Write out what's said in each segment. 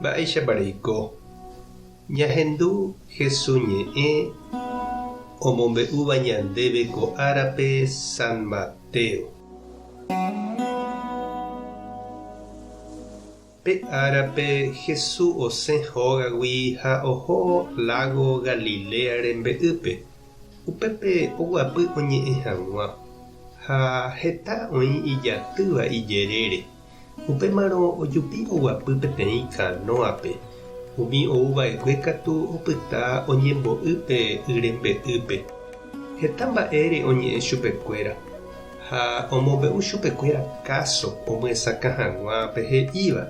Mba'eichapareiko. Ñahendu Jesús ñe'ẽ omombe'úva ñandéve ko árape San Mateo. Pe árape Jesús osẽ hógagui ha oho lago Galilea rembe'ýpe. Upépe oguapy oñe'ẽ hag̃ua ha heta oĩ ijatýva ijerére. Upémarõ ojupi oguapy peteĩ Kanóape. Umi ouva'ekue katu opyta oñembo'ýpe yrembe'ýpe. Heta mba'ére oñe'ẽ chupekuéra ha omombe'u chupekuéra káso omyesaka hag̃uápe he'íva.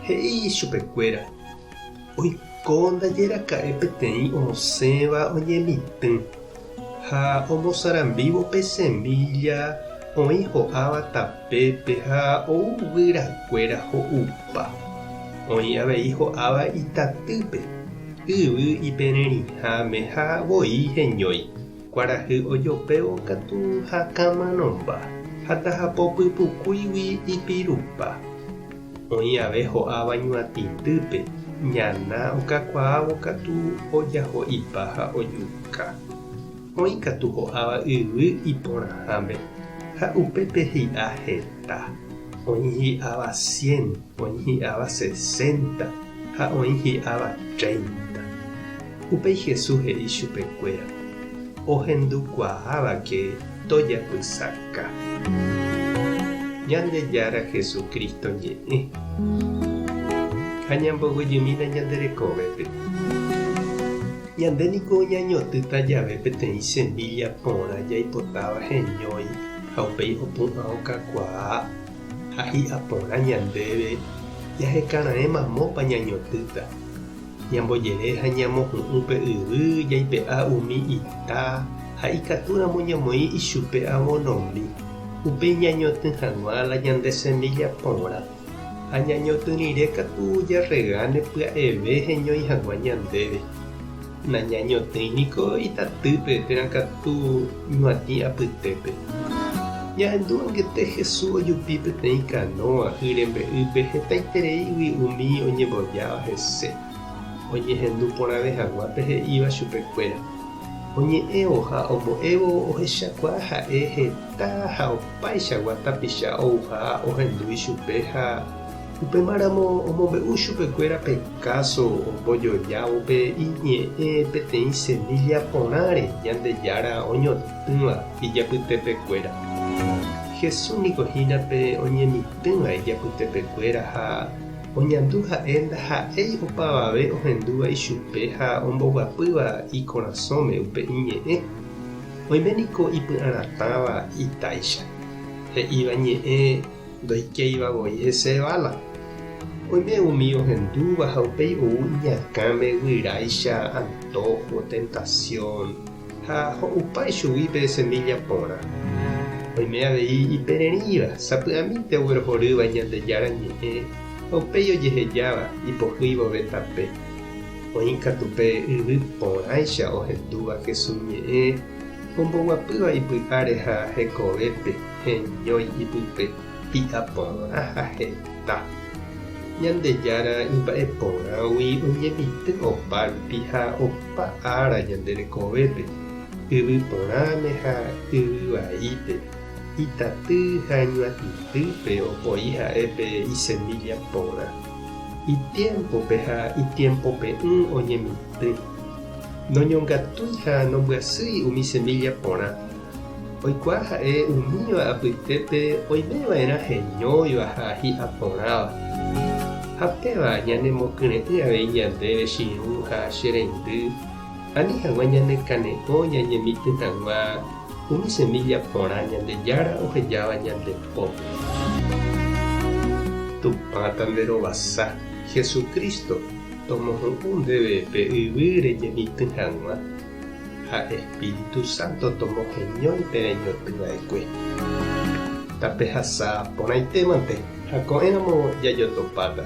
He'i chupekuéra: oiko ndajeraka'e peteĩ osẽva oñemitỹ ha omosarambívo pe semilla oĩ ho'áva tapépe ha ouvýrakuéra ho'upa. Oĩ avei ho'áva itatýpe, yvy ipererĩháme ha voi heñói. Kuarahy ojopévo katu ha kamanomba ha ndahapopypukúigui ipirupa. Oĩ ave ho'áva ñuatĩtýpe, ñana okakuaávo katu ojaho ipa ha ojuka. Oĩ katu ho'áva yvy iporãháme ha upépe hi'a heta. Oĩ hi'áva 100, oĩ hi'áva 60 ha oĩ hi'áva 30. Upéi Jesús he'i chupekuéra: ohendukuaávake tojapysáka. Ñandejára Jesucristo ñe'ẽ ha ñamboguejýmina ñanderekovépe. Ñandéniko ñañotýta jave peteĩ semilla porã jaipotáva heñói ha upéi opu'ã okakuaa ha hi'a porã ñandéve jahekara'ẽmamópa ñañotýta. Ñambojere ha ñamohu'ũ pe yvy jaipe'a umi ita ha ikatúramo ñamoĩ ichupe avonombi. Upéi ñañotỹ hag̃ua la ñande semilla porã ha ñañotỹ rire katu jarregane pya'eve heñói hag̃ua ñandéve. Nañañotỹniko itatýpe terakatu ñuatĩ apytépe. Ñahendu angete Jesús ojupi peteĩ Kanóa yrembe'ýpe hetaitereígui umi oñembojáva hese. Oñehendu porãve hag̃uápe he'íva chupekuéra. Oñe'ẽvo ha ombo'évo ohechakua ha'e heta ha opaichagua tapicha ouha ohendúi chupe ha upémaramo omombe'u chupekuéra pe káso ombojojávope iñe'ẽ peteĩ semilla porãre Ñandejára oñotỹva ijapytépekuéra. Jesús niko hínape oñemitỹva ijapytépekuéra ha oñandu ha'e ndaha'éi opavave ohendúva ichupe ha omboguapýva ikorasõme upe iñe'ẽ. Oiméniko ipy'aratãva itáicha. He'íva ñe'ẽ ndoikéivavoi hesevala. Oime umi ohendúva ha upéi ou iñakãme guyráicha antojo, tentación ha ho'upa ichugui pe semilla porã. Oime avei ipereríva sapy'amíte oguerahorýva Ñandejára ñe'ẽ ha upéi ojehejáva ipohýivove tape. Oĩ katu pe yvy porãicha ohendúva Jesús ñe'ẽ omboguapýva ipy'áre ha hekovépe heñói ipype hi'a porã ha heta. Ñandejára imba'eporãgui oñemitỹ opa rupi ha opa ára ñanderekovépe, yvy porãme ha yvy vaípe, itatý ha ñuatĩtýpe opoi ha'épe isemilla porã. Itiempope ha itiempope oñemitỹ. Noñongatúi ha nombyasýi umi semilla porã. Oikuaa ha'e umíva apytépe oimeva'erã heñóiva ha hi'a porãva. Ha péva ñanemokyre'ỹ avei ñandéve chiru ha chereindy ani hag̃ua ñanekane'õ ñañemitỹ hag̃ua umi semilla porã Ñandejára ohejáva ñandepópe. Tupã tanderovasa Jesucristo tomohu'ũ ndéve pe yvýre ñemitỹ hag̃ua ha Espíritu Santo tomoheñói pe reñotỹva'ekue. Tape hasa porãitémante ha ko'ẽramo jajotopáta.